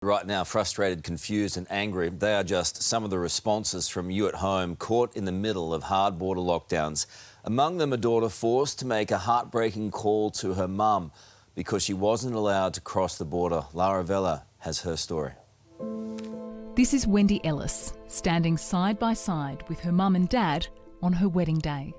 Right now, frustrated, confused and angry, they are just some of the responses from you at home caught in the middle of hard border lockdowns. Among them, a daughter forced to make a heartbreaking call to her mum because she wasn't allowed to cross the border. Lara Vella has her story. This is Wendy Ellis, standing side by side with her mum and dad on her wedding day.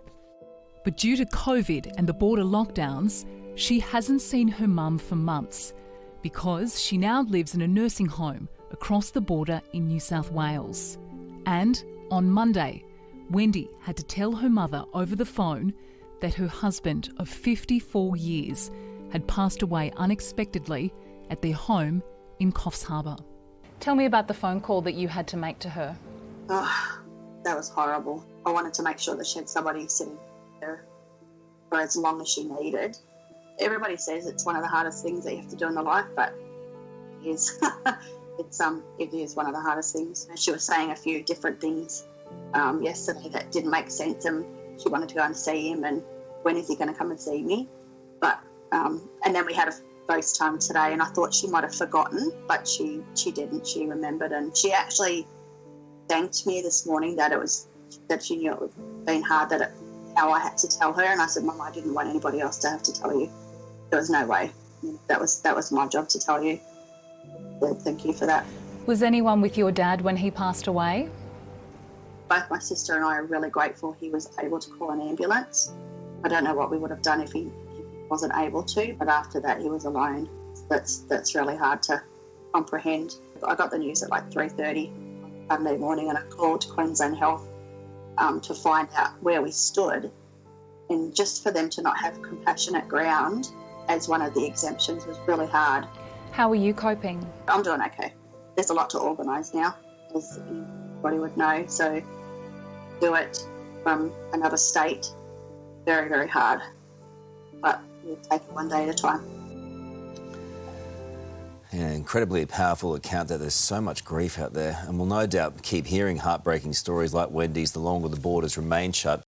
But due to COVID and the border lockdowns, she hasn't seen her mum for months, because she now lives in a nursing home across the border in New South Wales. And on Monday, Wendy had to tell her mother over the phone that her husband of 54 years had passed away unexpectedly at their home in Coffs Harbour. Tell me about the phone call that you had to make to her. Oh, that was horrible. I wanted to make sure that she had somebody sitting there for as long as she needed. Everybody says it's one of the hardest things that you have to do in the life, but it is. It is one of the hardest things. She was saying a few different things yesterday that didn't make sense, and she wanted to go and see him, and when is he going to come and see me? But and then we had a FaceTime today, and I thought she might have forgotten, but she didn't. She remembered, and she actually thanked me this morning that she knew it had been hard, how I had to tell her, and I said, Mum, I didn't want anybody else to have to tell you. There was no way. That was my job to tell you. So thank you for that. Was anyone with your dad when he passed away? Both my sister and I are really grateful he was able to call an ambulance. I don't know what we would have done if he wasn't able to, but after that he was alone. That's really hard to comprehend. I got the news at like 3:30 Sunday morning, and I called Queensland Health to find out where we stood, and just for them to not have compassionate ground as one of the exemptions was really hard. How are you coping? I'm doing okay. There's a lot to organise now, as anybody would know, so do it from another state, very, very hard, but we'll take it one day at a time. Yeah, incredibly powerful account that there's so much grief out there, and we'll no doubt keep hearing heartbreaking stories like Wendy's the longer the borders remain shut.